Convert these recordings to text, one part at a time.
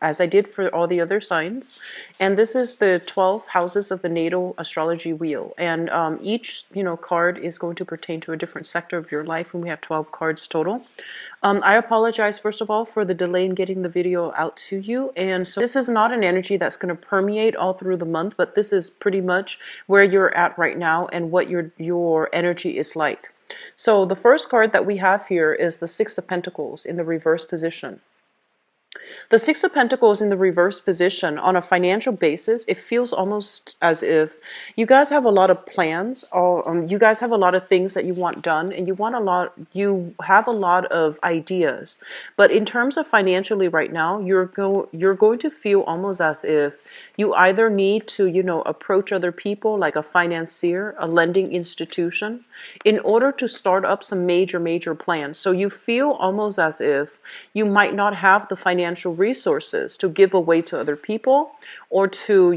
as I did for all the other signs. And this is the 12 houses of the natal astrology wheel. And each, card is going to pertain to a different sector of your life, and we have 12 cards total. I apologize, first of all, for the delay in getting the video out to you. And so this is not an energy that's going to permeate all through the month, but this is pretty much where you're at right now and what your energy is like. So the first card that we have here is the Six of Pentacles in the reverse position. The Six of Pentacles in the reverse position, on a financial basis, it feels almost as if you guys have a lot of plans, or you guys have a lot of things that you want done, and you have a lot of ideas. But in terms of financially right now, you're going to feel almost as if you either need to, approach other people like a financier, a lending institution, in order to start up some major plans. So you feel almost as if you might not have the financial resources to give away to other people, or to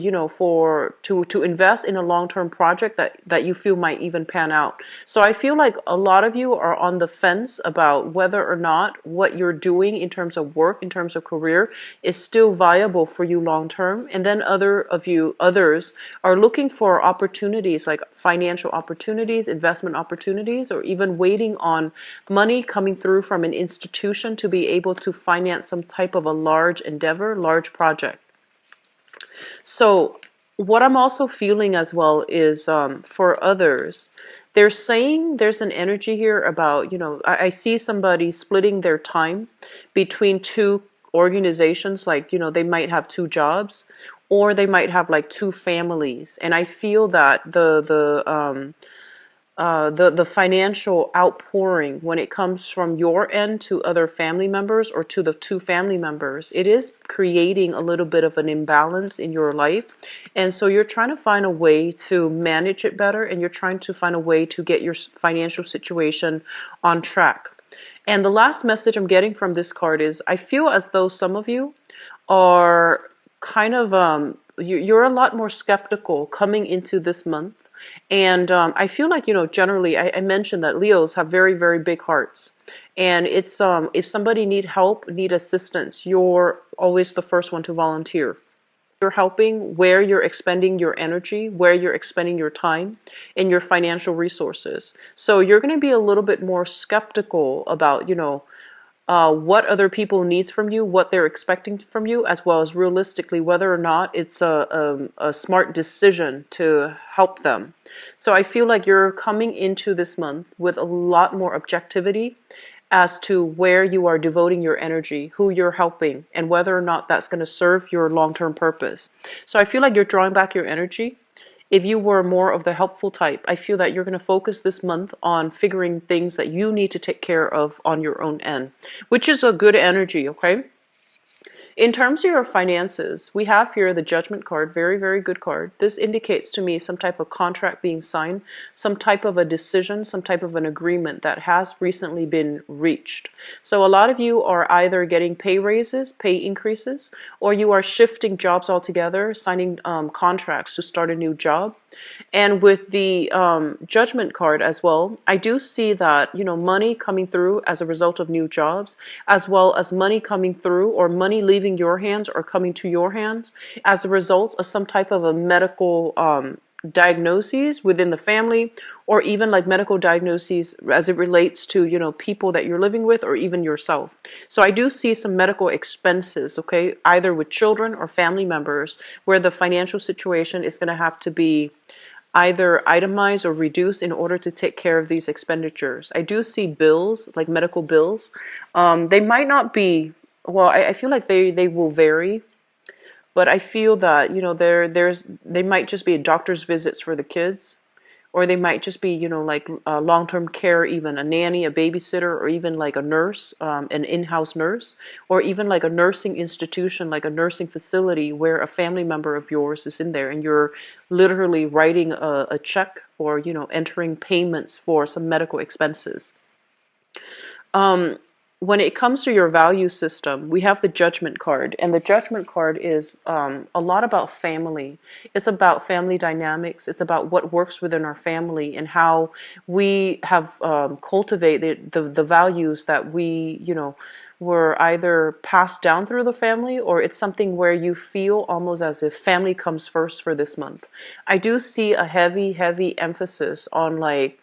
invest in a long-term project that you feel might even pan out. So I feel like a lot of you are on the fence about whether or not what you're doing in terms of work, in terms of career, is still viable for you long term. And then others are looking for opportunities, like financial opportunities, investment opportunities, or even waiting on money coming through from an institution to be able to finance some type of a large endeavor, large project. So what I'm also feeling as well is, for others, they're saying there's an energy here about, I see somebody splitting their time between two organizations, like, they might have two jobs, or they might have like two families. And I feel that the financial outpouring, when it comes from your end to other family members, or to the two family members, it is creating a little bit of an imbalance in your life. And so you're trying to find a way to manage it better, and you're trying to find a way to get your financial situation on track. And the last message I'm getting from this card is, I feel as though some of you are kind of, you're a lot more skeptical coming into this month. And I feel like, generally, I mentioned that Leos have very big hearts. And it's, if somebody need help, need assistance, you're always the first one to volunteer. You're helping where you're expending your energy, where you're expending your time and your financial resources. So you're going to be a little bit more skeptical about, what other people needs from you, what they're expecting from you, as well as realistically whether or not it's a smart decision to help them. So I feel like you're coming into this month with a lot more objectivity as to where you are devoting your energy, who you're helping, and whether or not that's going to serve your long-term purpose. So I feel like you're drawing back your energy. If you were more of the helpful type, I feel that you're going to focus this month on figuring things that you need to take care of on your own end, which is a good energy, okay? In terms of your finances, we have here the Judgment card, very good card. This indicates to me some type of contract being signed, some type of a decision, some type of an agreement that has recently been reached. So a lot of you are either getting pay raises, pay increases, or you are shifting jobs altogether, signing contracts to start a new job. And with the Judgment card as well, I do see that, money coming through as a result of new jobs, as well as money coming through, or money leaving your hands or coming to your hands as a result of some type of a medical diagnoses within the family, or even like medical diagnoses as it relates to, people that you're living with, or even yourself. So I do see some medical expenses, okay, either with children or family members, where the financial situation is going to have to be either itemized or reduced in order to take care of these expenditures. I do see bills, like medical bills. They might not be, well, I feel like they will vary, but I feel that, they might just be doctor's visits for the kids, or they might just be, like long-term care, even a nanny, a babysitter, or even like a nurse, an in-house nurse, or even like a nursing institution, like a nursing facility where a family member of yours is in there, and you're literally writing a check, or, entering payments for some medical expenses. when it comes to your value system, we have the judgment card, and the judgment card is a lot about family. It's about family dynamics. It's about what works within our family and how we have cultivated the values that we, were either passed down through the family, or it's something where you feel almost as if family comes first for this month. I do see a heavy emphasis on like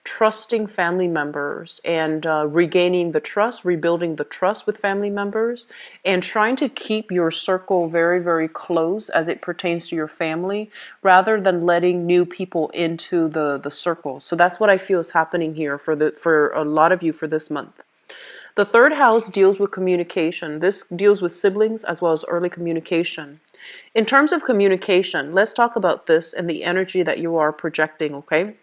trusting family members and regaining the trust, rebuilding the trust with family members, and trying to keep your circle very close as it pertains to your family, rather than letting new people into the circle. So that's what I feel is happening here for a lot of you for this month. The third house deals with communication. This deals with siblings as well as early communication. In terms of communication, let's talk about this and the energy that you are projecting, okay?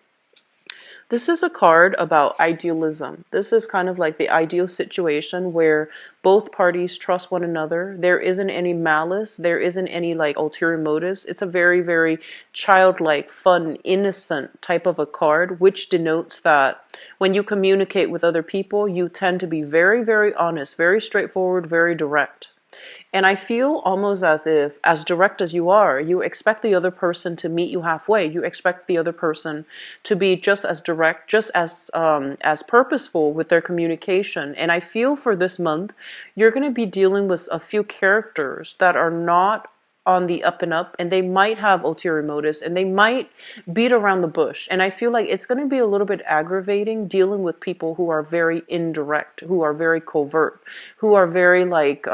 This is a card about idealism. This is kind of like the ideal situation where both parties trust one another. There isn't any malice. There isn't any like ulterior motives. It's a very childlike, fun, innocent type of a card, which denotes that when you communicate with other people, you tend to be very honest, very straightforward, very direct. And I feel almost as if, as direct as you are, you expect the other person to meet you halfway. You expect the other person to be just as direct, just as purposeful with their communication. And I feel for this month, you're going to be dealing with a few characters that are not on the up and up, and they might have ulterior motives, and they might beat around the bush. And I feel like it's going to be a little bit aggravating dealing with people who are very indirect, who are very covert, who are very like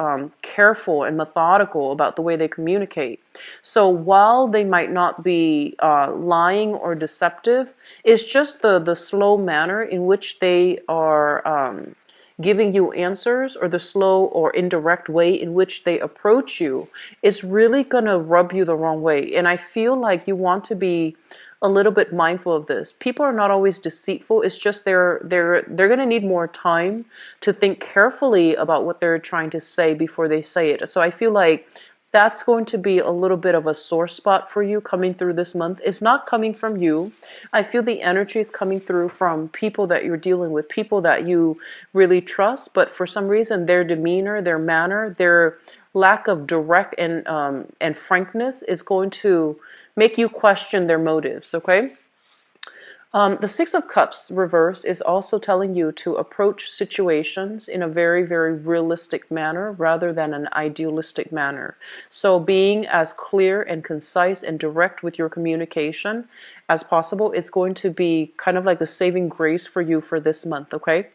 careful and methodical about the way they communicate. So while they might not be lying or deceptive, it's just the slow manner in which they are giving you answers, or the slow or indirect way in which they approach you, is really going to rub you the wrong way. And I feel like you want to be a little bit mindful of this. People are not always deceitful. It's just they're going to need more time to think carefully about what they're trying to say before they say it. So I feel like that's going to be a little bit of a sore spot for you coming through this month. It's not coming from you. I feel the energy is coming through from people that you're dealing with, people that you really trust, but for some reason their demeanor, their manner, their lack of direct and frankness is going to make you question their motives, okay? The Six of Cups reverse is also telling you to approach situations in a very realistic manner rather than an idealistic manner. So being as clear and concise and direct with your communication as possible, it's going to be kind of like the saving grace for you for this month, okay?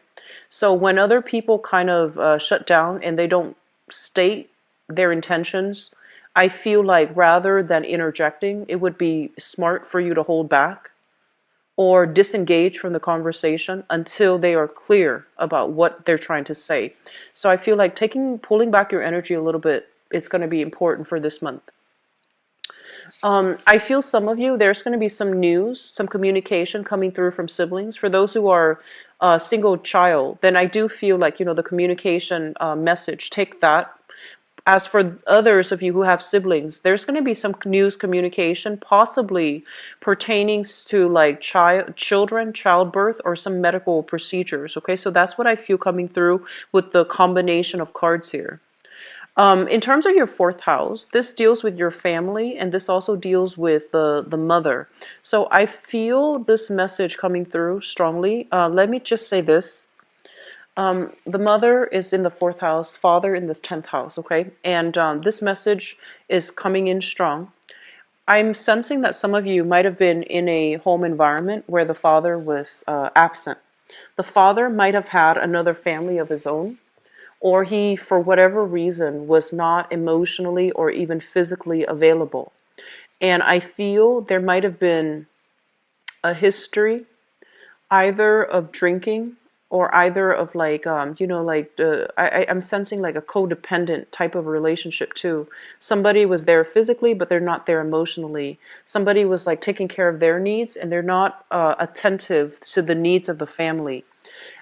So when other people kind of shut down and they don't state their intentions, I feel like rather than interjecting, it would be smart for you to hold back or disengage from the conversation until they are clear about what they're trying to say. So I feel like pulling back your energy a little bit is going to be important for this month. I feel some of you, there's going to be some news, some communication coming through from siblings. For those who are a single child, then I do feel like, the communication message, take that. As for others of you who have siblings, there's going to be some news communication, possibly pertaining to like children, childbirth, or some medical procedures. Okay, so that's what I feel coming through with the combination of cards here. In terms of your fourth house, this deals with your family, and this also deals with the mother. So I feel this message coming through strongly. Let me just say this. The mother is in the fourth house, father in the 10th house, okay? And this message is coming in strong. I'm sensing that some of you might have been in a home environment where the father was absent. The father might have had another family of his own, or he, for whatever reason, was not emotionally or even physically available. And I feel there might have been a history either of drinking, or either of like, I'm sensing like a codependent type of relationship too. Somebody was there physically, but they're not there emotionally. Somebody was like taking care of their needs, and they're not attentive to the needs of the family.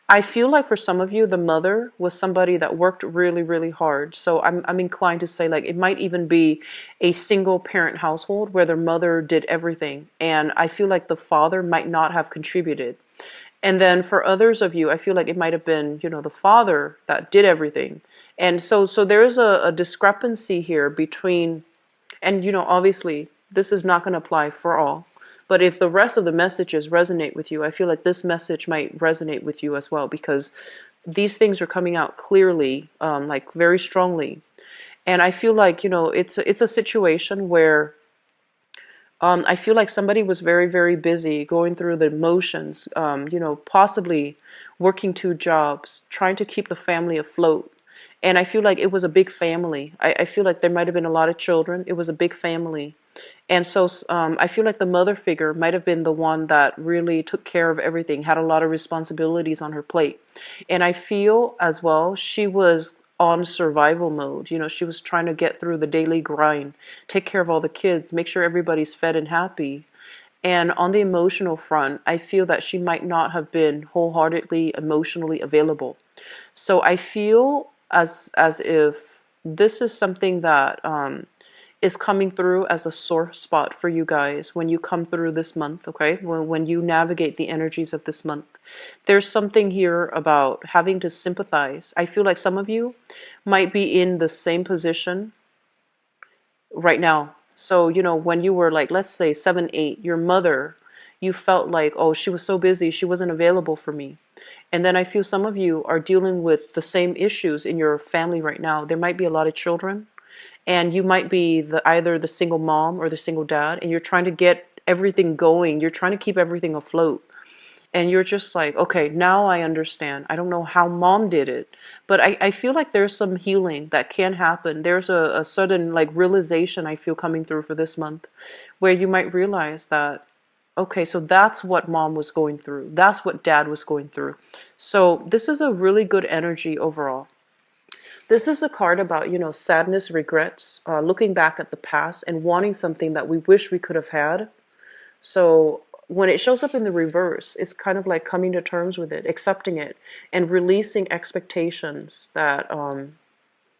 I feel like for some of you, the mother was somebody that worked really hard. So I'm inclined to say like it might even be a single parent household where the mother did everything. And I feel like the father might not have contributed. And then for others of you, I feel like it might have been, the father that did everything. And so there is a discrepancy here between, and obviously this is not going to apply for all, but if the rest of the messages resonate with you, I feel like this message might resonate with you as well, because these things are coming out clearly, like very strongly. And I feel like, it's a situation where I feel like somebody was very, very busy going through the motions, possibly working two jobs, trying to keep the family afloat. And I feel like it was a big family. I feel like there might have been a lot of children. It was a big family. And so I feel like the mother figure might have been the one that really took care of everything, had a lot of responsibilities on her plate. And I feel as well she was on survival mode. She was trying to get through the daily grind, take care of all the kids, make sure everybody's fed and happy. And on the emotional front, I feel that she might not have been wholeheartedly emotionally available. So I feel as if this is something that is coming through as a sore spot for you guys when you come through this month, okay? When you navigate the energies of this month. There's something here about having to sympathize. I feel like some of you might be in the same position right now. So, when you were like, let's say 7, 8, your mother, you felt like, oh, she was so busy, she wasn't available for me. And then I feel some of you are dealing with the same issues in your family right now. There might be a lot of children, and you might be either the single mom or the single dad, and you're trying to get everything going. You're trying to keep everything afloat. And you're just like, okay, now I understand. I don't know how mom did it, but I feel like there's some healing that can happen. There's a sudden like realization I feel coming through for this month, where you might realize that, okay, so that's what mom was going through. That's what dad was going through. So this is a really good energy overall. This is a card about, sadness, regrets, looking back at the past and wanting something that we wish we could have had. So when it shows up in the reverse, it's kind of like coming to terms with it, accepting it, and releasing expectations that,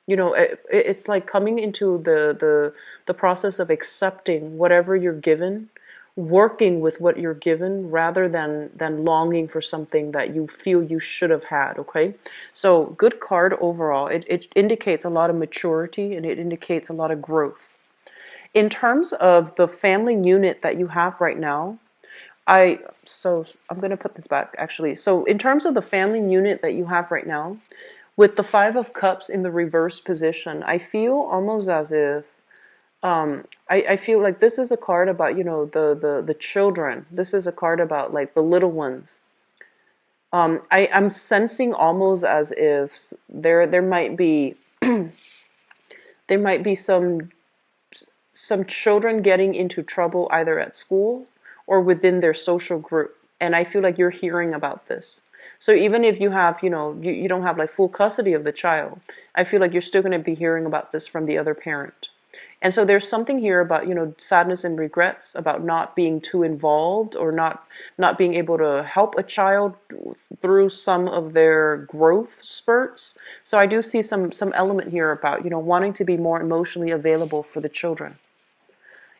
it's like coming into the process of accepting whatever you're given, working with what you're given rather than longing for something that you feel you should have had. Okay, so good card overall. It indicates a lot of maturity, and it indicates a lot of growth. In terms of the family unit that you have right now, so I'm going to put this back actually. So in terms of the family unit that you have right now, with the Five of Cups in the reverse position, I feel almost as if I feel like this is a card about, the children. This is a card about like the little ones. I'm sensing almost as if there might be there might be some children getting into trouble either at school or within their social group. And I feel like you're hearing about this. So even if you have, you don't have like full custody of the child, I feel like you're still going to be hearing about this from the other parent. And so there's something here about, sadness and regrets about not being too involved, or not being able to help a child through some of their growth spurts. So I do see some element here about, wanting to be more emotionally available for the children.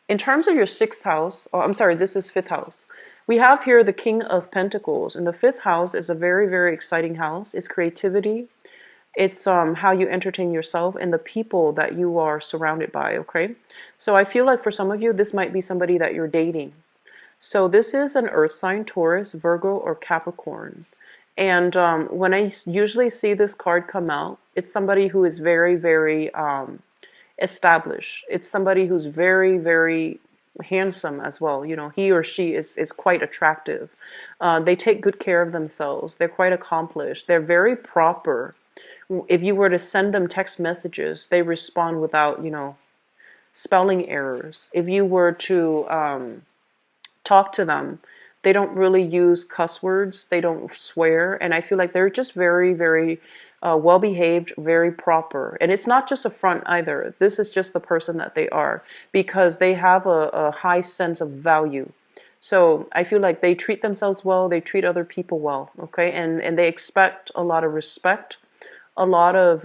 In terms of your sixth house, oh, I'm sorry, this is fifth house. We have here the King of Pentacles, and the fifth house is a very, very exciting house. It's creativity. It's how you entertain yourself and the people that you are surrounded by, okay? So I feel like for some of you, this might be somebody that you're dating. So this is an earth sign, Taurus, Virgo, or Capricorn. And when I usually see this card come out, it's somebody who is very, very established. It's somebody who's very, very handsome as well. He or she is quite attractive. They take good care of themselves. They're quite accomplished. They're very proper. If you were to send them text messages, they respond without, spelling errors. If you were to talk to them, they don't really use cuss words. They don't swear. And I feel like they're just very, very well behaved, very proper. And it's not just a front either. This is just the person that they are, because they have a high sense of value. So I feel like they treat themselves well. They treat other people well. Okay. And they expect a lot of respect, a lot of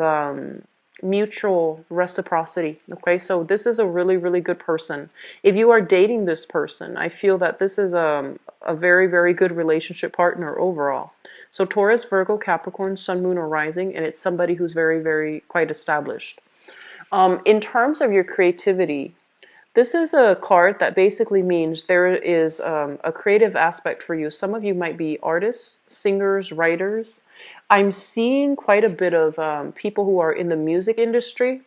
mutual reciprocity. Okay, so this is a really, really good person. If you are dating this person, I feel that this is a very, very good relationship partner overall. So Taurus, Virgo, Capricorn, Sun, Moon, or Rising, and it's somebody who's very, very quite established. In terms of your creativity, this is a card that basically means there is a creative aspect for you. Some of you might be artists, singers, writers. I'm seeing quite a bit of people who are in the music industry,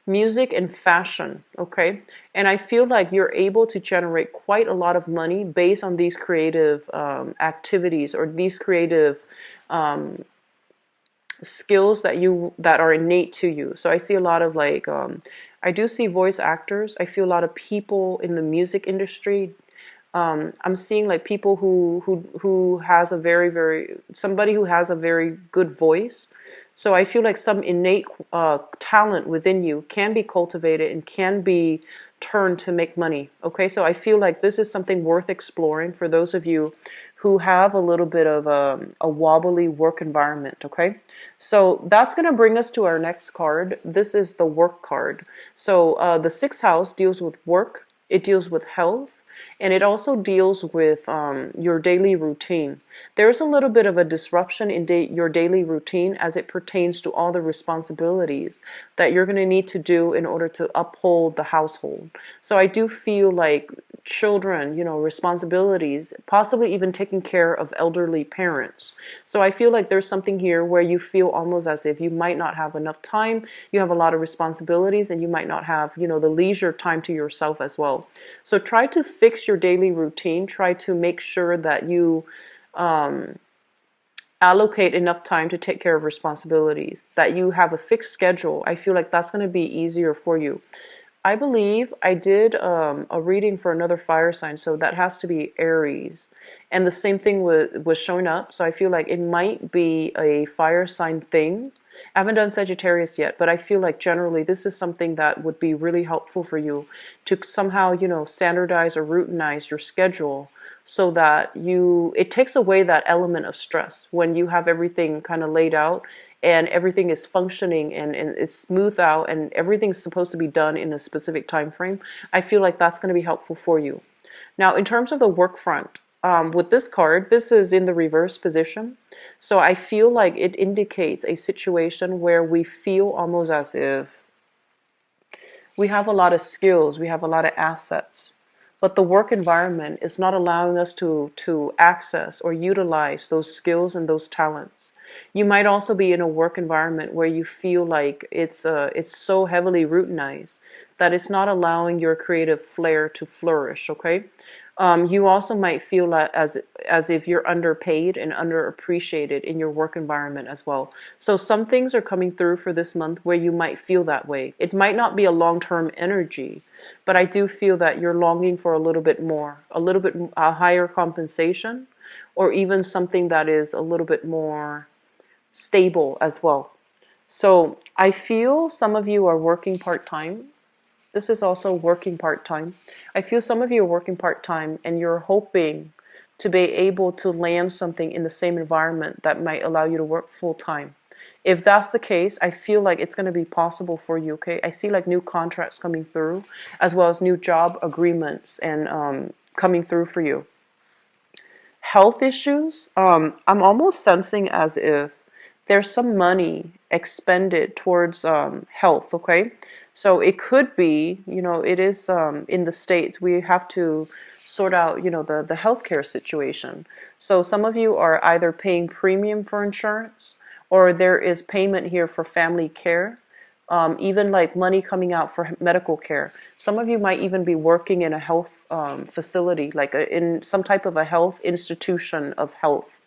music and fashion, okay? And I feel like you're able to generate quite a lot of money based on these creative activities or these creative um, skills that are innate to you. So I see a lot of like I do see voice actors. I feel a lot of people in the music industry. I'm seeing like people who has a very somebody who has a very good voice. So I feel like some innate talent within you can be cultivated and can be turned to make money. Okay, so I feel like this is something worth exploring for those of you who have a little bit of a wobbly work environment. Okay, so that's going to bring us to our next card. This is the work card. So the sixth house deals with work. It deals with health. And it also deals with your daily routine. There's a little bit of a disruption in your daily routine as it pertains to all the responsibilities that you're going to need to do in order to uphold the household. So I do feel like children, responsibilities, possibly even taking care of elderly parents. So I feel like there's something here where you feel almost as if you might not have enough time, you have a lot of responsibilities, and you might not have, the leisure time to yourself as well. So try to fix your daily routine. Try to make sure that you allocate enough time to take care of responsibilities, that you have a fixed schedule. I feel like that's going to be easier for you. I believe I did a reading for another fire sign, so that has to be Aries. And the same thing was showing up, so I feel like it might be a fire sign thing. I haven't done Sagittarius yet, but I feel like generally this is something that would be really helpful for you to somehow, standardize or routinize your schedule so that it takes away that element of stress when you have everything kind of laid out and everything is functioning and it's smoothed out and everything's supposed to be done in a specific time frame. I feel like that's going to be helpful for you. Now, in terms of the work front, with this card, this is in the reverse position. So I feel like it indicates a situation where we feel almost as if we have a lot of skills, we have a lot of assets, but the work environment is not allowing us to access or utilize those skills and those talents. You might also be in a work environment where you feel like it's so heavily routinized that it's not allowing your creative flair to flourish. Okay, you also might feel like as if you're underpaid and underappreciated in your work environment as well. So some things are coming through for this month where you might feel that way. It might not be a long-term energy, but I do feel that you're longing for a little bit more, a higher compensation, or even something that is a little bit more stable as well. So I feel some of you are working part-time. This is also working part-time. I feel some of you are working part-time and you're hoping to be able to land something in the same environment that might allow you to work full-time. If that's the case, I feel like it's going to be possible for you, okay? I see like new contracts coming through as well as new job agreements and coming through for you. Health issues, I'm almost sensing as if there's some money expended towards health, okay? So it could be, it is in the States, we have to sort out, the healthcare situation. So some of you are either paying premium for insurance or there is payment here for family care. Even like money coming out for medical care. Some of you might even be working in a health facility, like in some type of a health institution of health.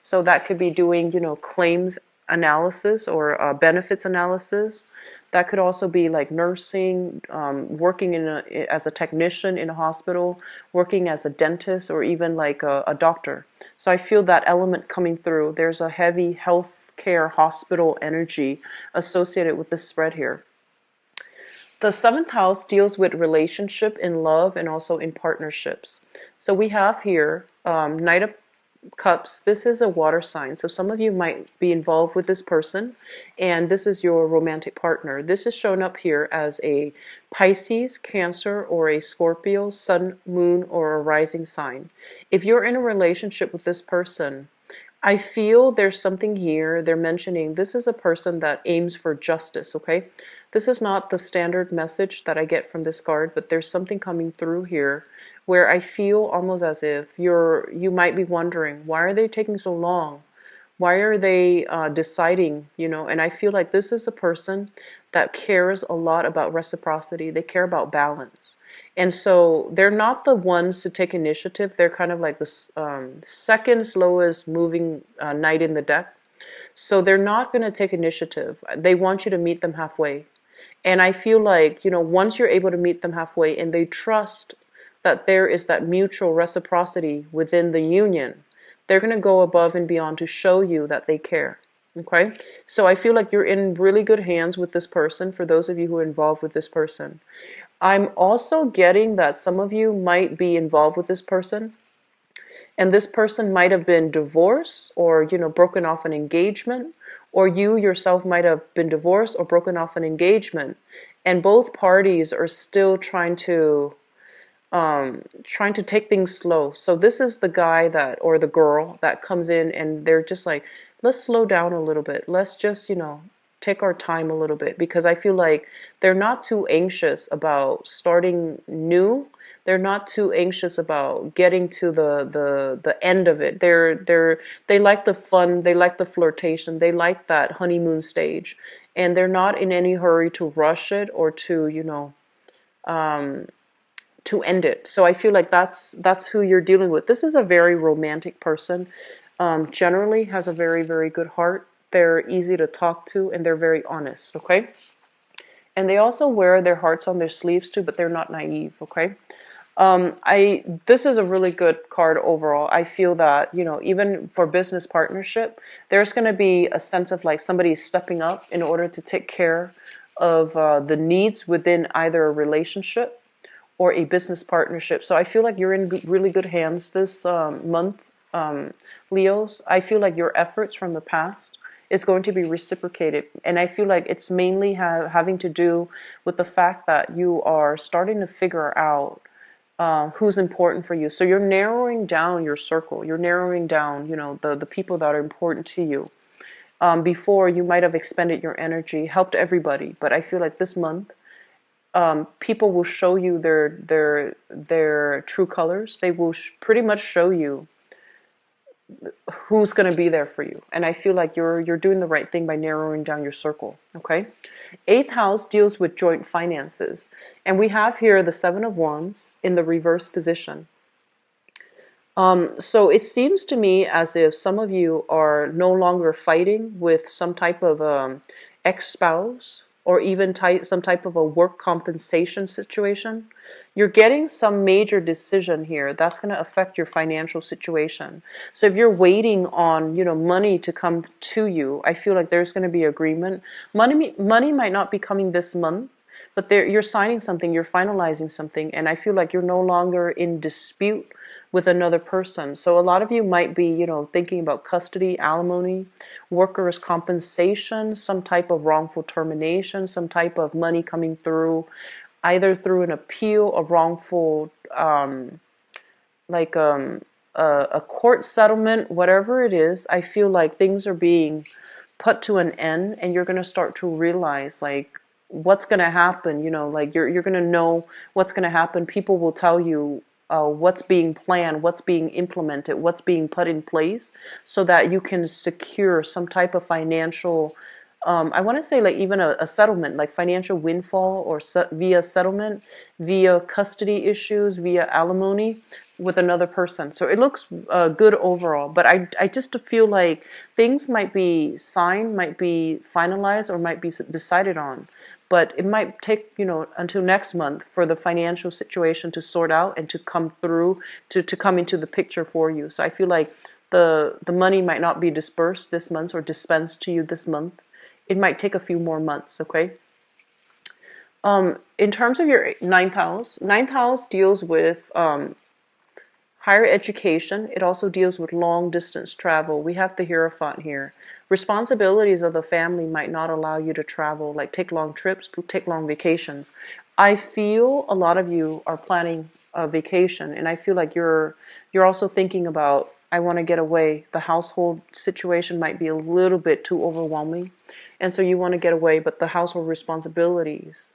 So that could be doing, claims analysis or benefits analysis. That could also be like nursing, working as a technician in a hospital, working as a dentist, or even like a doctor. So I feel that element coming through. There's a heavy health care hospital energy associated with this spread here. The seventh house deals with relationship in love and also in partnerships. So we have here Knight of Cups, this is a water sign. So some of you might be involved with this person, and this is your romantic partner. This is shown up here as a Pisces, Cancer, or a Scorpio, Sun, Moon, or a rising sign. If you're in a relationship with this person, I feel there's something here. They're mentioning this is a person that aims for justice, okay? This is not the standard message that I get from this card, but there's something coming through here where I feel almost as if you might be wondering, why are they taking so long? Why are they deciding, And I feel like this is a person that cares a lot about reciprocity. They care about balance. And so they're not the ones to take initiative. They're kind of like the second slowest moving knight in the deck. So they're not going to take initiative. They want you to meet them halfway. And I feel like, once you're able to meet them halfway and they trust that there is that mutual reciprocity within the union, they're going to go above and beyond to show you that they care. Okay? So I feel like you're in really good hands with this person, for those of you who are involved with this person. I'm also getting that some of you might be involved with this person, and this person might have been divorced or, broken off an engagement, or you yourself might have been divorced or broken off an engagement, and both parties are still trying to take things slow. So this is the guy that, or the girl that comes in and they're just like, let's slow down a little bit. Let's just, take our time a little bit, because I feel like they're not too anxious about starting new. They're not too anxious about getting to the end of it. They like the fun, they like the flirtation, they like that honeymoon stage, and they're not in any hurry to rush it or to, to end it. So I feel like that's who you're dealing with. This is a very romantic person. Generally has a very, very good heart. They're easy to talk to, and they're very honest, okay? And they also wear their hearts on their sleeves too, but they're not naive, okay? This is a really good card overall. I feel that, even for business partnership, there's going to be a sense of like somebody stepping up in order to take care of the needs within either a relationship or a business partnership. So I feel like you're in really good hands this month, Leos. I feel like your efforts from the past is going to be reciprocated. And I feel like it's mainly having to do with the fact that you are starting to figure out who's important for you. So you're narrowing down your circle. You're narrowing down, the people that are important to you. Before, you might have expended your energy, helped everybody. But I feel like this month, people will show you their true colors. They will pretty much show you who's going to be there for you. And I feel like you're doing the right thing by narrowing down your circle. Okay. 8th house deals with joint finances, and we have here the 7 of Wands in the reverse position. So it seems to me as if some of you are no longer fighting with some type of ex-spouse, or even some type of a work compensation situation. You're getting some major decision here that's going to affect your financial situation. So if you're waiting on, money to come to you, I feel like there's going to be agreement. Money might not be coming this month, but you're signing something, you're finalizing something, and I feel like you're no longer in dispute with another person. So a lot of you might be, thinking about custody, alimony, workers' compensation, some type of wrongful termination, some type of money coming through, either through an appeal, a wrongful, like a court settlement, whatever it is. I feel like things are being put to an end, and you're going to start to realize like what's going to happen. Like you're going to know what's going to happen. People will tell you what's being planned, what's being implemented, what's being put in place, so that you can secure some type of financial, I want to say like even a settlement, like financial windfall, or via settlement, via custody issues, via alimony with another person. So it looks good overall, but I just feel like things might be signed, might be finalized, or might be decided on. But it might take, until next month for the financial situation to sort out and to come through, to come into the picture for you. So I feel like the money might not be dispersed this month or dispensed to you this month. It might take a few more months, okay? In terms of your ninth house deals with Higher education, it also deals with long distance travel. We have the Hierophant here. Responsibilities of the family might not allow you to travel, like take long trips, take long vacations. I feel a lot of you are planning a vacation, and I feel like you're also thinking about, I want to get away. The household situation might be a little bit too overwhelming, and so you want to get away, but the household responsibilities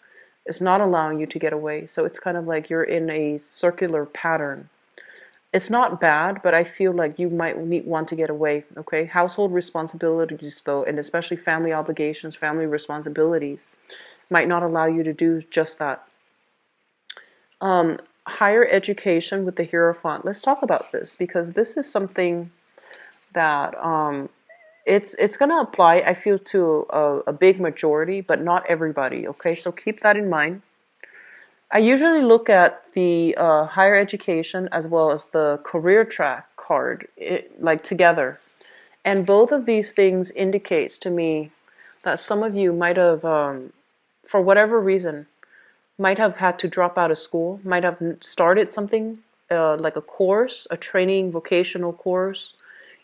is not allowing you to get away. So it's kind of like you're in a circular pattern. It's not bad, but I feel like you might want to get away, okay? Household responsibilities, though, and especially family obligations, family responsibilities, might not allow you to do just that. Higher education with the Hierophant. Let's talk about this because this is something that it's going to apply, I feel, to a big majority, but not everybody, okay? So keep that in mind. I usually look at the higher education as well as the career track card, like together. And both of these things indicates to me that some of you might have, for whatever reason, might have had to drop out of school, might have started something like a course, a training vocational course,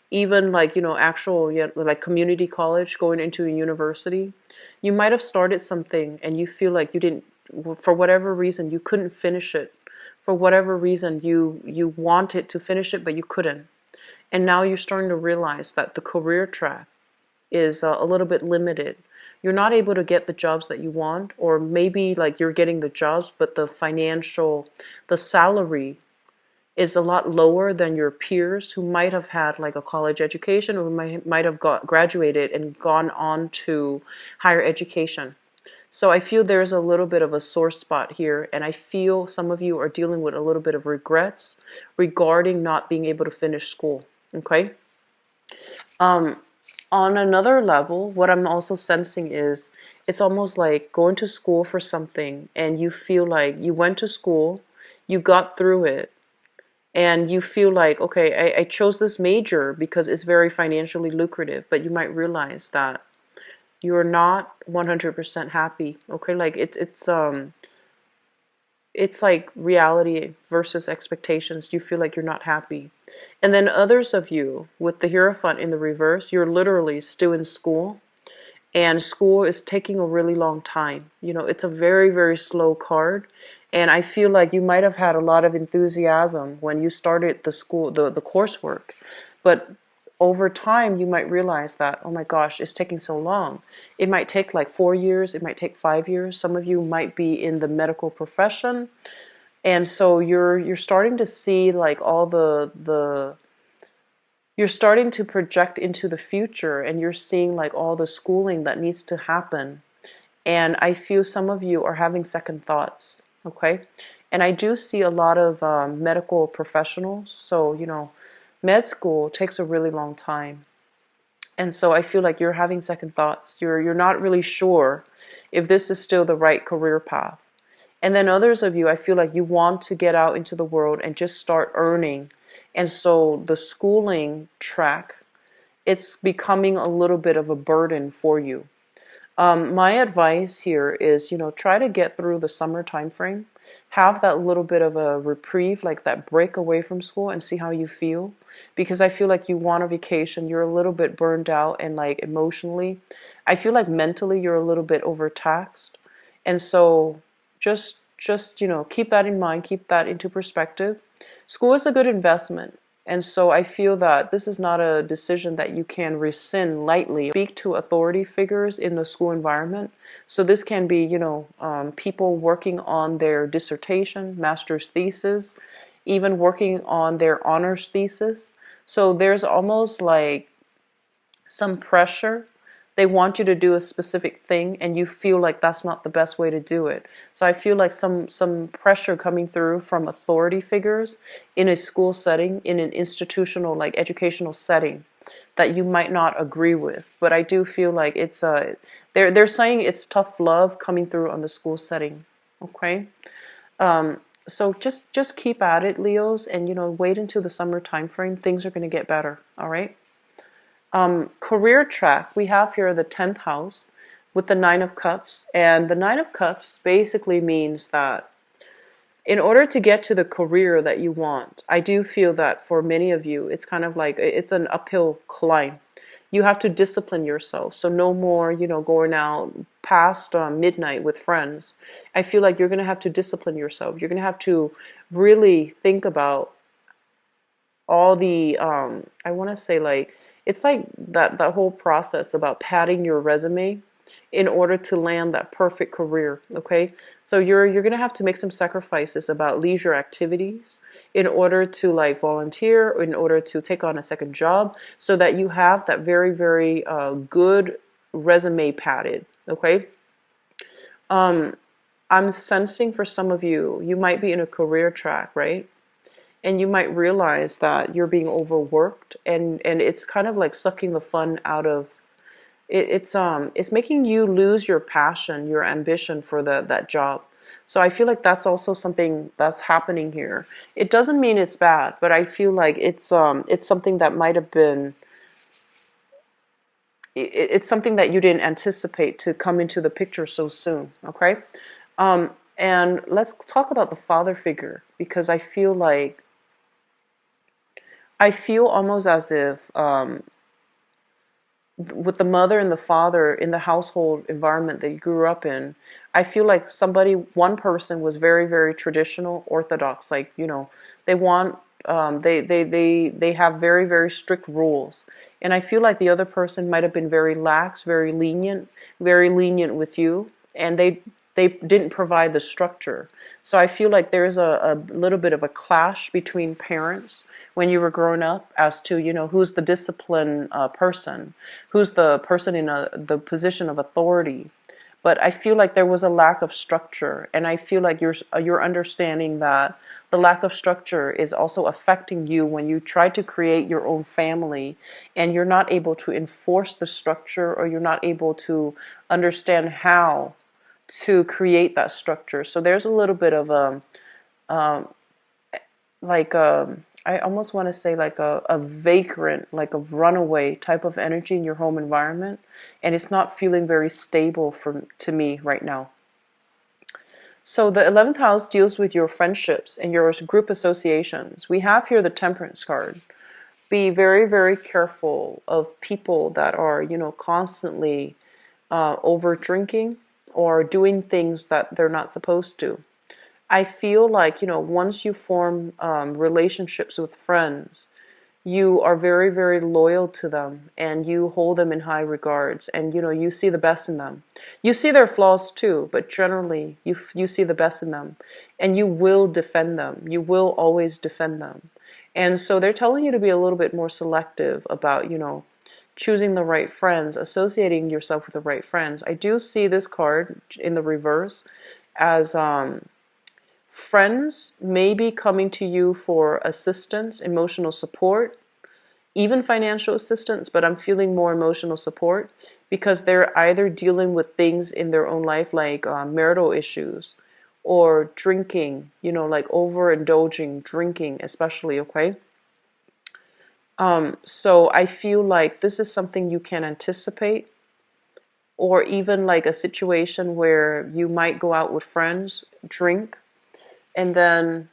even like, actual, yeah, like community college, going into a university. You might have started something and you feel like you didn't, for whatever reason, you couldn't finish it. For whatever reason, you wanted to finish it, but you couldn't. And now you're starting to realize that the career track is a little bit limited. You're not able to get the jobs that you want, or maybe like you're getting the jobs, but the salary is a lot lower than your peers who might have had like a college education or might have graduated and gone on to higher education. So I feel there's a little bit of a sore spot here, and I feel some of you are dealing with a little bit of regrets regarding not being able to finish school. Okay. Um, on another level, what I'm also sensing is it's almost like going to school for something, and you feel like you went to school, you got through it, and you feel like, okay, I chose this major because it's very financially lucrative, but you might realize that you're not 100% happy. Okay, like it's like reality versus expectations. You feel like you're not happy. And then others of you with the Hierophant in the reverse, you're literally still in school, and school is taking a really long time. It's a very, very slow card. And I feel like you might have had a lot of enthusiasm when you started the school, the coursework. But over time, you might realize that, oh my gosh, it's taking so long. It might take like 4 years, it might take 5 years. Some of you might be in the medical profession. And so you're starting to see like all the you're starting to project into the future, and you're seeing like all the schooling that needs to happen. And I feel some of you are having second thoughts, okay? And I do see a lot of medical professionals. So, med school takes a really long time. And so I feel like you're having second thoughts. You're not really sure if this is still the right career path. And then others of you, I feel like you want to get out into the world and just start earning. And so the schooling track, it's becoming a little bit of a burden for you. My advice here is, try to get through the summer time frame. Have that little bit of a reprieve, like that break away from school, and see how you feel. Because I feel like you want a vacation. You're a little bit burned out, and like emotionally, I feel like mentally you're a little bit overtaxed. And so just keep that in mind, keep that into perspective. School is a good investment. And so I feel that this is not a decision that you can rescind lightly. Speak to authority figures in the school environment. So this can be, people working on their dissertation, master's thesis, even working on their honors thesis. So there's almost like some pressure. They want you to do a specific thing, and you feel like that's not the best way to do it. So I feel like some pressure coming through from authority figures in a school setting, in an institutional, like educational setting, that you might not agree with. But I do feel like it's they're saying it's tough love coming through on the school setting. Okay. So just keep at it, Leos, and wait until the summer time frame. Things are going to get better. All right. Career track, we have here the 10th house with the Nine of Cups. And the Nine of Cups basically means that In order to get to the career that you want, I do feel that for many of you, it's kind of like it's an uphill climb. You have to discipline yourself. So no more, going out past midnight with friends. I feel like you're going to have to discipline yourself. You're going to have to really think about all the, I want to say, like, it's like that whole process about padding your resume in order to land that perfect career. Okay, so you're gonna have to make some sacrifices about leisure activities in order to like volunteer, or in order to take on a second job, so that you have that very, very good resume padded. Okay. um I'm sensing for some of you, you might be in a career track, right? And you might realize that you're being overworked, and it's kind of like sucking the fun out of it. It's making you lose your passion, your ambition for that job. So I feel like that's also something that's happening here. It doesn't mean it's bad, but I feel like it's something that might have been, it's something that you didn't anticipate to come into the picture so soon. Okay. And let's talk about the father figure, because I feel almost as if, with the mother and the father in the household environment that you grew up in, I feel like one person was very, very traditional, orthodox. Like, they want, they have very, very strict rules. And I feel like the other person might have been very lax, very lenient with you, and they didn't provide the structure. So I feel like there's a little bit of a clash between parents when you were growing up, as to, who's the disciplined person, who's the person in the position of authority. But I feel like there was a lack of structure, and I feel like you're understanding that the lack of structure is also affecting you when you try to create your own family, and you're not able to enforce the structure, or you're not able to understand how to create that structure. So there's a little bit of um, like I almost want to say like a vagrant, like a runaway type of energy in your home environment, and it's not feeling very stable to me right now. So the 11th house deals with your friendships and your group associations. We have here the Temperance card. Be very, very careful of people that are, constantly over drinking or doing things that they're not supposed to. I feel like, once you form relationships with friends, you are very, very loyal to them, and you hold them in high regards, and, you see the best in them. You see their flaws too, but generally you see the best in them, and you will defend them. You will always defend them. And so they're telling you to be a little bit more selective about, choosing the right friends, associating yourself with the right friends. I do see this card in the reverse as friends may be coming to you for assistance, emotional support, even financial assistance, but I'm feeling more emotional support, because they're either dealing with things in their own life, like marital issues or drinking, like overindulging, drinking especially, okay? So I feel like this is something you can anticipate, or even like a situation where you might go out with friends, drink, and then,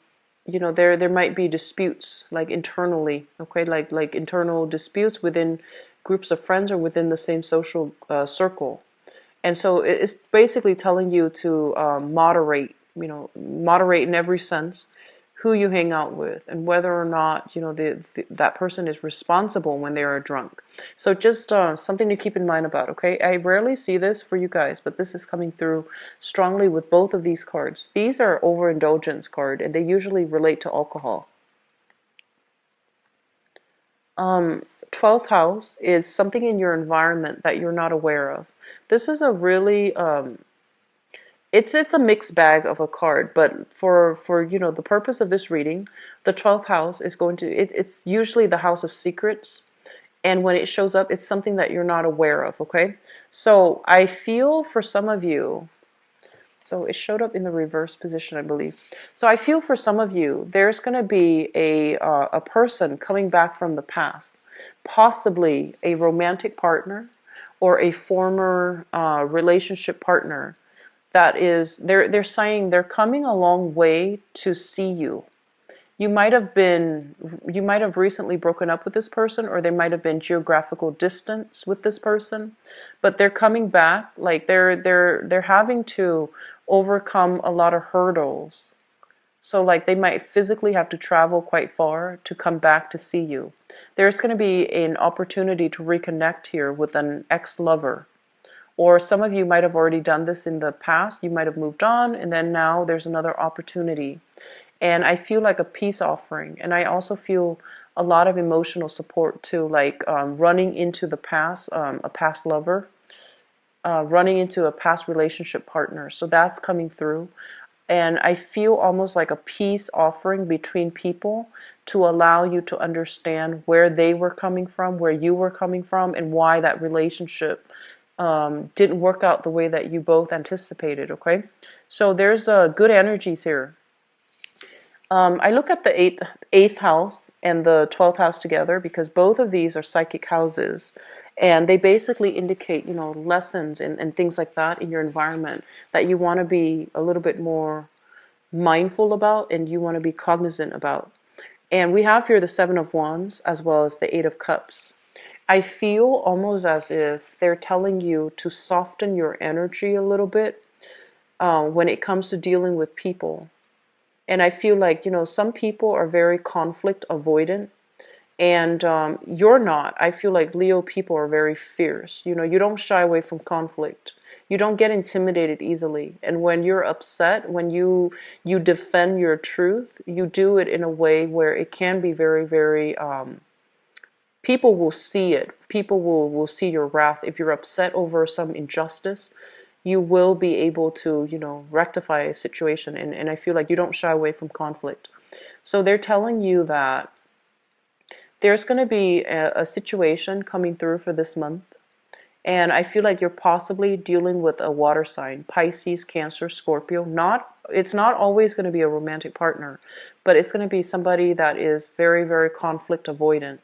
there might be disputes, like internally, okay, like internal disputes within groups of friends or within the same social circle. And so it's basically telling you to moderate, moderate in every sense who you hang out with, and whether or not, that person is responsible when they are drunk. So just something to keep in mind about, okay? I rarely see this for you guys, but this is coming through strongly with both of these cards. These are overindulgence card, and they usually relate to alcohol. 12th house is something in your environment that you're not aware of. This is a really it's a mixed bag of a card, but for the purpose of this reading, the 12th house is going to, it's usually the house of secrets, and when it shows up, it's something that you're not aware of. Okay, so I feel for some of you, so it showed up in the reverse position, I believe. So I feel for some of you, there's going to be a person coming back from the past, possibly a romantic partner or a former relationship partner that is, they're saying they're coming a long way to see you. You might have recently broken up with this person, or there might have been geographical distance with this person, but they're coming back. Like they're having to overcome a lot of hurdles. So like they might physically have to travel quite far to come back to see you. There's going to be an opportunity to reconnect here with an ex-lover. Or some of you might have already done this in the past. You might have moved on, and then now there's another opportunity. And I feel like a peace offering. And I also feel a lot of emotional support too, like running into the past, a past lover, running into a past relationship partner. So that's coming through. And I feel almost like a peace offering between people to allow you to understand where they were coming from, where you were coming from, and why that relationship didn't work out the way that you both anticipated, okay? So there's good energies here. I look at the eighth house and the 12th house together because both of these are psychic houses, and they basically indicate, lessons and things like that in your environment that you want to be a little bit more mindful about and you want to be cognizant about. And we have here the Seven of Wands as well as the Eight of Cups. I feel almost as if they're telling you to soften your energy a little bit when it comes to dealing with people. And I feel like, some people are very conflict avoidant, and you're not. I feel like Leo people are very fierce. You don't shy away from conflict. You don't get intimidated easily. And when you're upset, when you defend your truth, you do it in a way where it can be very, very, people will see it. People will see your wrath. If you're upset over some injustice, you will be able to, rectify a situation. And I feel like you don't shy away from conflict. So they're telling you that there's going to be a situation coming through for this month. And I feel like you're possibly dealing with a water sign, Pisces, Cancer, Scorpio. It's not always going to be a romantic partner, but it's going to be somebody that is very, very conflict avoidant.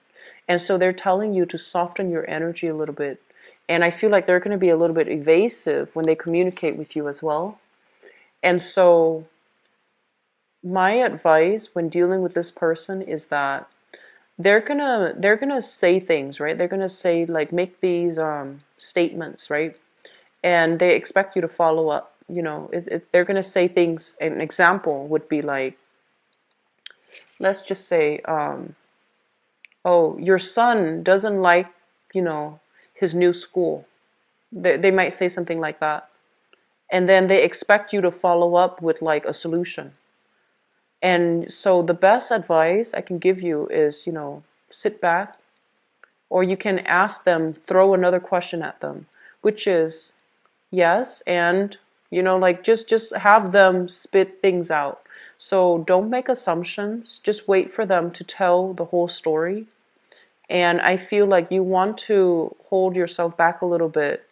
And so they're telling you to soften your energy a little bit. And I feel like they're going to be a little bit evasive when they communicate with you as well. And so my advice when dealing with this person is that they're gonna say things, right? They're gonna say, like, make these statements, right? And they expect you to follow up. They're gonna say things. An example would be like, let's just say, oh, your son doesn't like, his new school. They might say something like that. And then they expect you to follow up with like a solution. And so the best advice I can give you is, sit back, or you can ask them, throw another question at them, which is yes, and, like just have them spit things out. So don't make assumptions, just wait for them to tell the whole story. And I feel like you want to hold yourself back a little bit.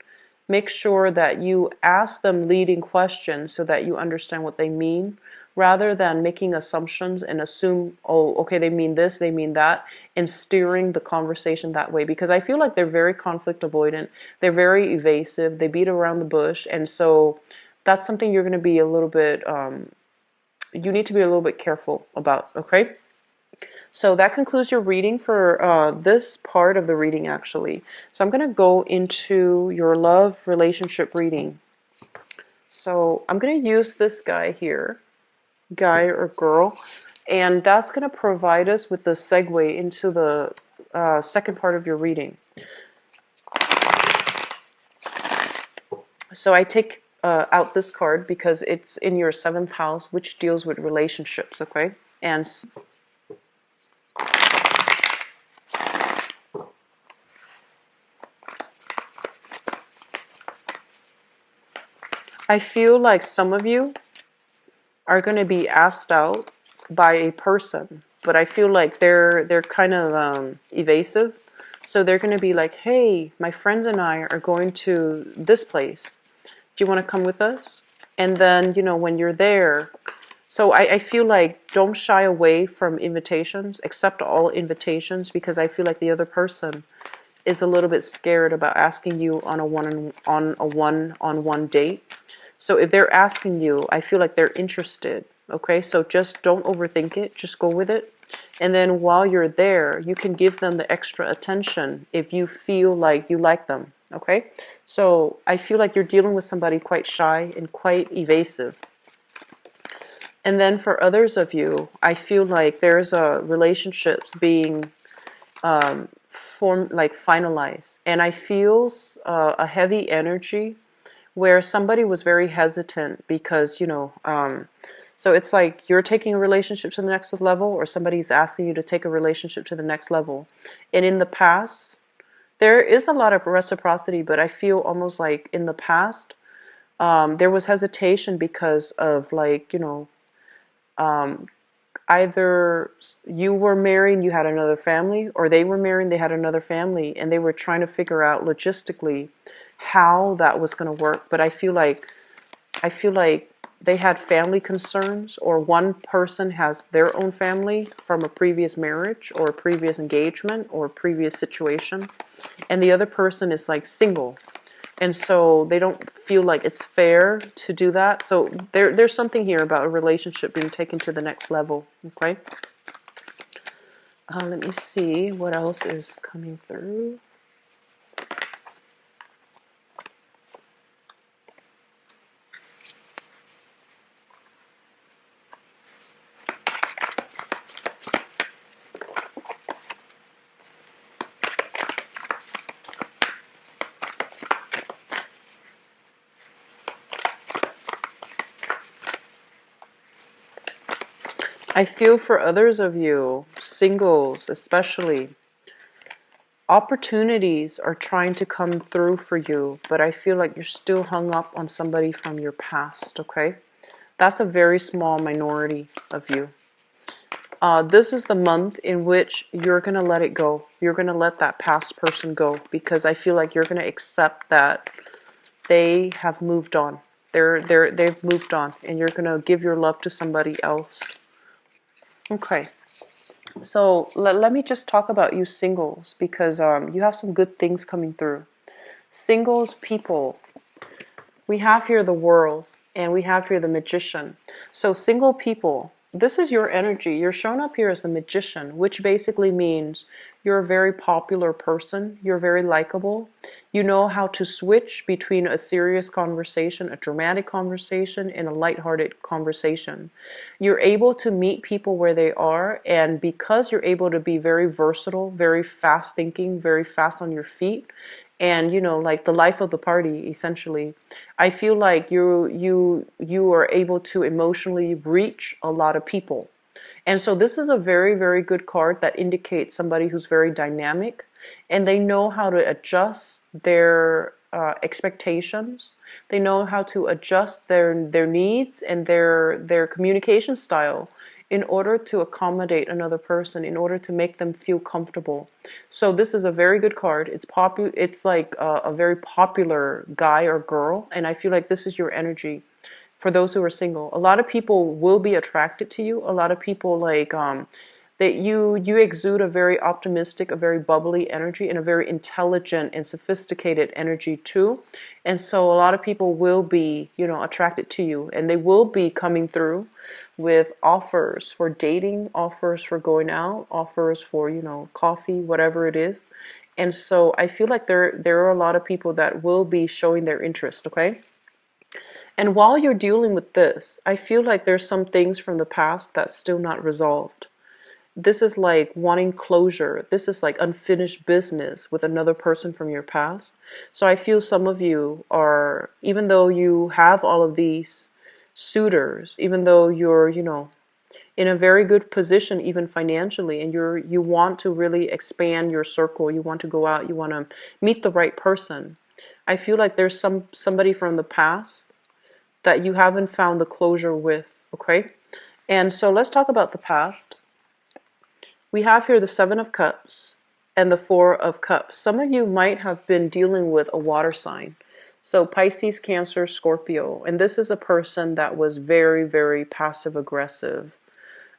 Make sure that you ask them leading questions so that you understand what they mean, rather than making assumptions and assume, oh, okay, they mean this, they mean that, and steering the conversation that way. Because I feel like they're very conflict avoidant. They're very evasive. They beat around the bush. And so that's something you're going to be a little bit, you need to be a little bit careful about, okay? So that concludes your reading for this part of the reading, actually. So I'm going to go into your love relationship reading. So I'm going to use this guy here, guy or girl, and that's going to provide us with the segue into the second part of your reading. So I take out this card because it's in your 7th house, which deals with relationships, okay? And I feel like some of you are going to be asked out by a person, but I feel like they're kind of evasive. So they're going to be like, hey, my friends and I are going to this place. Do you want to come with us? And then, when you're there, so I feel like don't shy away from invitations, accept all invitations, because I feel like the other person is a little bit scared about asking you on a one-on-one date. So if they're asking you, I feel like they're interested. Okay, so just don't overthink it, just go with it. And then while you're there, you can give them the extra attention if you feel like you like them. Okay, so I feel like you're dealing with somebody quite shy and quite evasive. And then for others of you, I feel like there's relationships being like finalized, and I feel a heavy energy where somebody was very hesitant because so it's like you're taking a relationship to the next level, or somebody's asking you to take a relationship to the next level. And in the past, there is a lot of reciprocity, but I feel almost like in the past, there was hesitation because of like, um, either you were married, you had another family, or they were married, they had another family, and they were trying to figure out logistically how that was going to work. But I feel like they had family concerns, or one person has their own family from a previous marriage or a previous engagement or a previous situation, and the other person is like single. And so they don't feel like it's fair to do that. So there's something here about a relationship being taken to the next level. Okay. Let me see what else is coming through. I feel for others of you, singles especially, opportunities are trying to come through for you, but I feel like you're still hung up on somebody from your past, okay? That's a very small minority of you. This is the month in which you're going to let it go. You're going to let that past person go, because I feel like you're going to accept that they have moved on. They've moved on, and you're going to give your love to somebody else. Okay. So let me just talk about you singles, because you have some good things coming through. Singles people, we have here the World, and we have here the Magician. So single people, this is your energy. You're shown up here as the Magician, which basically means you're a very popular person. You're very likable. You know how to switch between a serious conversation, a dramatic conversation, and a lighthearted conversation. You're able to meet people where they are, and because you're able to be very versatile, very fast thinking, very fast on your feet, and like the life of the party essentially, I feel like you are able to emotionally reach a lot of people. And so this is a very, very good card that indicates somebody who's very dynamic, and they know how to adjust their expectations. They know how to adjust their needs and their communication style in order to accommodate another person, in order to make them feel comfortable. So this is a very good card. It's like a very popular guy or girl, and I feel like this is your energy for those who are single. A lot of people will be attracted to you. A lot of people like that you exude a very optimistic, a very bubbly energy, and a very intelligent and sophisticated energy too. And so a lot of people will be, attracted to you, and they will be coming through with offers for dating, offers for going out, offers for, coffee, whatever it is. And so I feel like there are a lot of people that will be showing their interest, okay? And while you're dealing with this, I feel like there's some things from the past that's still not resolved. This is like wanting closure. This is like unfinished business with another person from your past. So I feel some of you are, even though you have all of these suitors, even though you're, in a very good position, even financially, and you want to really expand your circle, you want to go out, you want to meet the right person. I feel like there's somebody from the past that you haven't found the closure with, okay? And so let's talk about the past. We have here the Seven of Cups and the Four of Cups. Some of you might have been dealing with a water sign. So Pisces, Cancer, Scorpio. And this is a person that was very, very passive aggressive,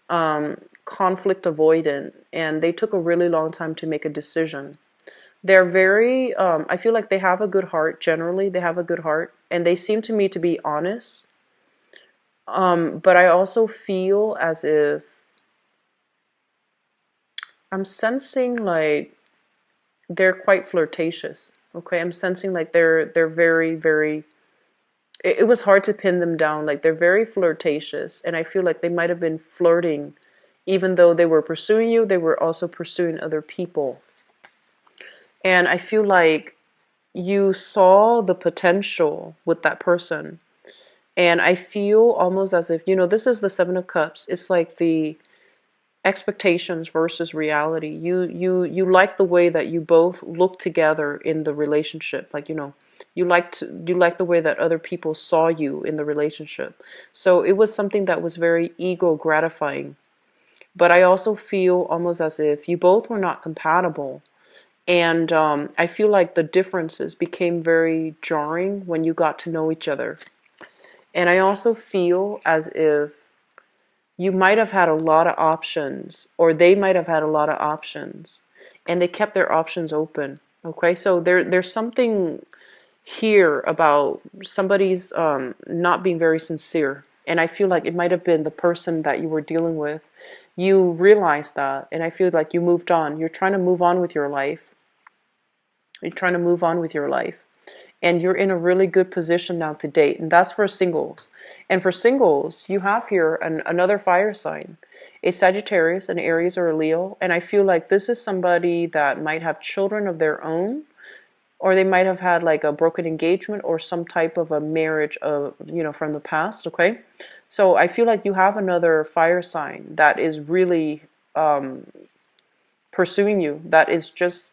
conflict avoidant, and they took a really long time to make a decision. They're very, I feel like they have a good heart. Generally, they have a good heart, and they seem to me to be honest. But I also feel as if I'm sensing like they're quite flirtatious. Okay, I'm sensing like they're very, very. It was hard to pin them down. Like they're very flirtatious, and I feel like they might have been flirting, even though they were pursuing you. They were also pursuing other people, and I feel like you saw the potential with that person. And I feel almost as if, this is the Seven of Cups. It's like the expectations versus reality. You like the way that you both look together in the relationship. Like, you like the way that other people saw you in the relationship. So it was something that was very ego gratifying. But I also feel almost as if you both were not compatible. And I feel like the differences became very jarring when you got to know each other. And I also feel as if you might have had a lot of options, or they might have had a lot of options, and they kept their options open. Okay, so there's something here about somebody's not being very sincere. And I feel like it might have been the person that you were dealing with. You realized that, and I feel like you moved on. You're trying to move on with your life. You're trying to move on with your life. And you're in a really good position now to date. And that's for singles. And for singles, you have here another fire sign, a Sagittarius, an Aries, or a Leo. And I feel like this is somebody that might have children of their own, or they might have had like a broken engagement or some type of a marriage of, from the past. Okay. So I feel like you have another fire sign that is really pursuing you. That is just,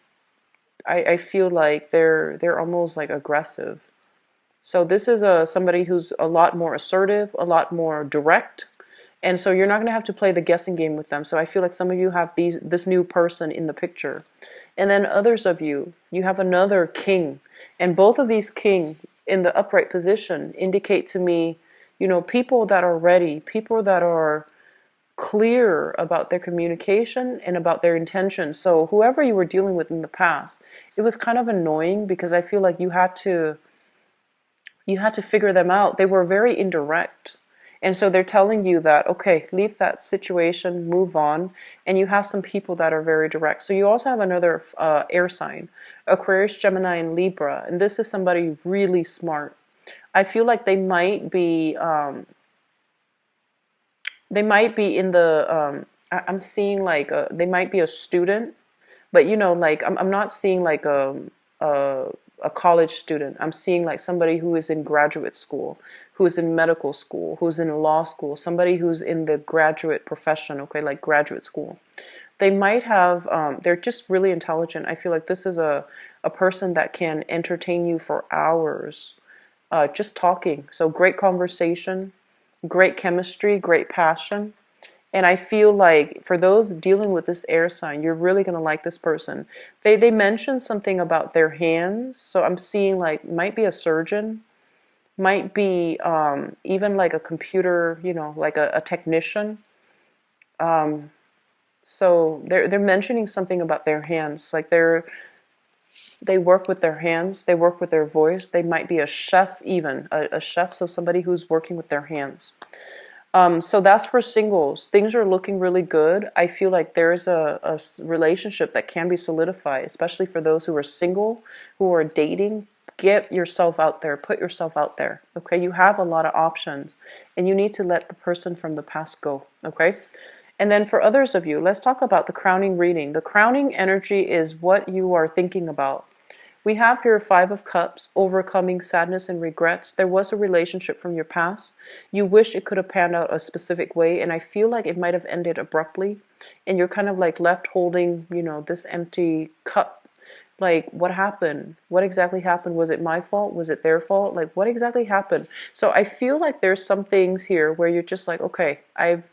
I feel like they're almost like aggressive. So this is somebody who's a lot more assertive, a lot more direct, and so you're not going to have to play the guessing game with them. So I feel like some of you have this new person in the picture, and then others of you have another king, and both of these king in the upright position indicate to me, people that are ready, people that are clear about their communication and about their intentions. So whoever you were dealing with in the past, it was kind of annoying because I feel like you had to figure them out. They were very indirect. And so they're telling you that, okay, leave that situation, move on. And you have some people that are very direct. So you also have another air sign, Aquarius, Gemini, and Libra. And this is somebody really smart. I feel like they might be in the, I'm seeing like, they might be a student, but like I'm not seeing like a a college student. I'm seeing like somebody who is in graduate school, who is in medical school, who's in law school, somebody who's in the graduate profession, okay, like graduate school. They might have, they're just really intelligent. I feel like this is a person that can entertain you for hours, just talking. So great conversation, great chemistry, great passion. And I feel like for those dealing with this air sign, you're really going to like this person. They mentioned something about their hands. So I'm seeing like might be a surgeon, might be even like a computer, like a technician. Um, so they're mentioning something about their hands. Like they work with their hands, they work with their voice. They might be a chef even, a chef, so somebody who's working with their hands. So that's for singles. Things are looking really good. I feel like there's a relationship that can be solidified, especially for those who are single, who are dating. Get yourself out there. Put yourself out there. Okay, you have a lot of options, and you need to let the person from the past go. Okay, and then for others of you, let's talk about the crowning reading. The crowning energy is what you are thinking about. We have here Five of Cups, overcoming sadness and regrets. There was a relationship from your past. You wish it could have panned out a specific way, and I feel like it might have ended abruptly. And you're kind of like left holding, this empty cup. Like, what happened? What exactly happened? Was it my fault? Was it their fault? Like, what exactly happened? So I feel like there's some things here where you're just like, okay, I've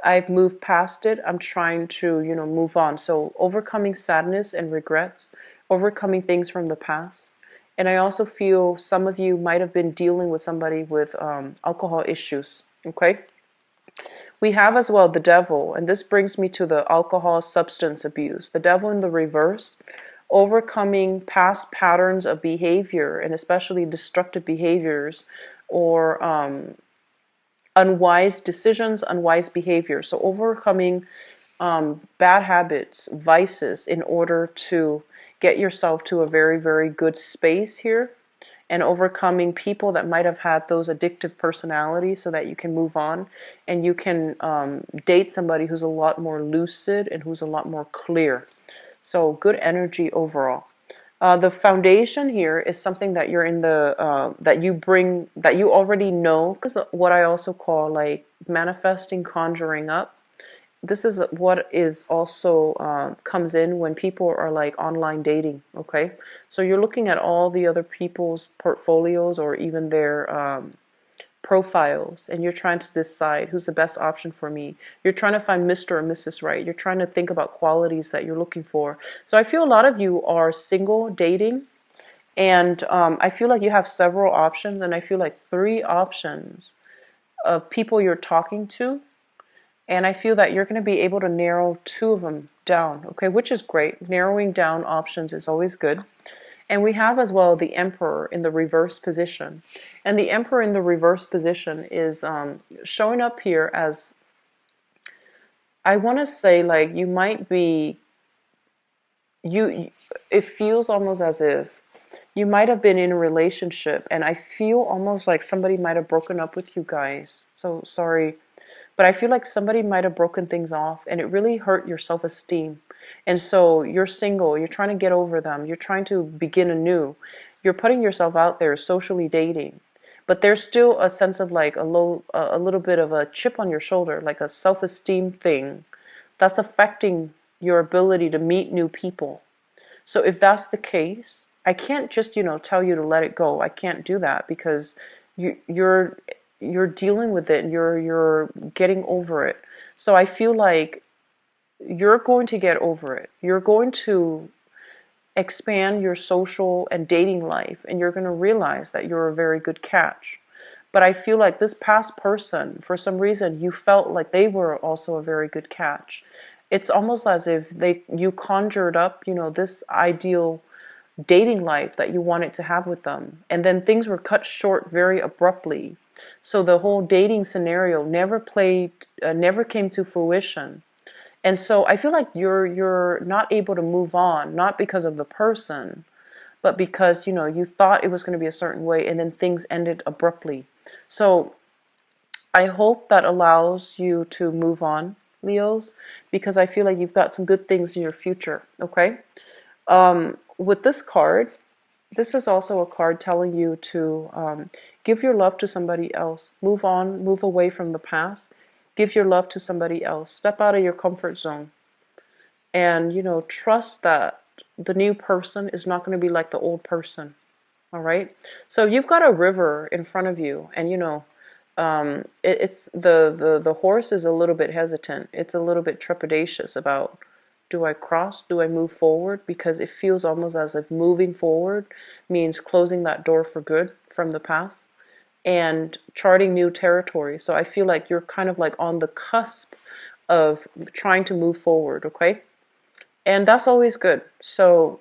I've moved past it. I'm trying to, move on. So overcoming sadness and regrets, overcoming things from the past. And I also feel some of you might have been dealing with somebody with alcohol issues. Okay. We have as well the devil, and this brings me to the alcohol substance abuse. The devil in the reverse, overcoming past patterns of behavior, and especially destructive behaviors, or unwise decisions, unwise behavior. So overcoming bad habits, vices, in order to get yourself to a very, very good space here, and overcoming people that might have had those addictive personalities so that you can move on and you can date somebody who's a lot more lucid and who's a lot more clear. So good energy overall. The foundation here is something that you're in the that you bring, that you already know, because what I also call like manifesting, conjuring up. This is what is also comes in when people are like online dating. Okay, so you're looking at all the other people's portfolios or even their profiles, and you're trying to decide who's the best option for me. You're trying to find Mr. or Mrs. Right. You're trying to think about qualities that you're looking for. So I feel a lot of you are single dating, and I feel like you have several options, and I feel like 3 options of people you're talking to, and I feel that you're going to be able to narrow 2 of them down, okay, which is great. Narrowing down options is always good. And we have as well the Emperor in the reverse position. And the Emperor in the reverse position is showing up here as, I want to say, like, you might be, it feels almost as if you might have been in a relationship, and I feel almost like somebody might have broken up with you guys. So sorry. But I feel like somebody might have broken things off and it really hurt your self-esteem. And so you're single, you're trying to get over them, you're trying to begin anew. You're putting yourself out there socially dating. But there's still a sense of like a little bit of a chip on your shoulder, like a self-esteem thing that's affecting your ability to meet new people. So if that's the case, I can't just, tell you to let it go. I can't do that because you're dealing with it and you're getting over it. So I feel like you're going to get over it. You're going to expand your social and dating life, and you're going to realize that you're a very good catch. But I feel like this past person, for some reason, you felt like they were also a very good catch. It's almost as if you conjured up, this ideal dating life that you wanted to have with them, and then things were cut short very abruptly. So the whole dating scenario never came to fruition. And so I feel like you're not able to move on, not because of the person, but because you thought it was going to be a certain way, and then things ended abruptly. So I hope that allows you to move on, Leos, because I feel like you've got some good things in your future. Okay. With this card, this is also a card telling you to give your love to somebody else. Move on, move away from the past. Give your love to somebody else. Step out of your comfort zone. And, trust that the new person is not going to be like the old person. All right? So you've got a river in front of you, and, it's the horse is a little bit hesitant. It's a little bit trepidatious about, do I cross? Do I move forward? Because it feels almost as if moving forward means closing that door for good from the past and charting new territory. So I feel like you're kind of like on the cusp of trying to move forward, okay? And that's always good. So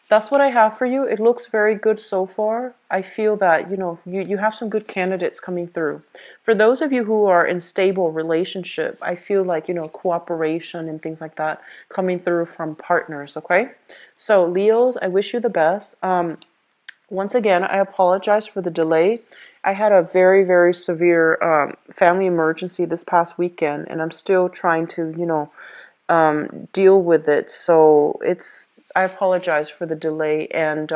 that's what I have for you. It looks very good so far. I feel that, you have some good candidates coming through. For those of you who are in stable relationship, I feel like, cooperation and things like that coming through from partners, okay? So Leos, I wish you the best. Once again, I apologize for the delay. I had a very, very severe family emergency this past weekend, and I'm still trying to, deal with it. So I apologize for the delay. And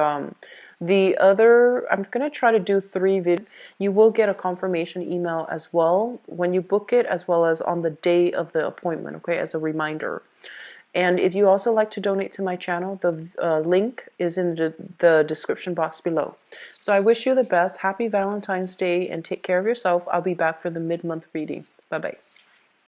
the other, I'm going to try to do 3 videos. You will get a confirmation email as well when you book it, as well as on the day of the appointment, okay, as a reminder. And if you also like to donate to my channel, the link is in the description box below. So I wish you the best. Happy Valentine's Day, and take care of yourself. I'll be back for the mid-month reading. Bye-bye.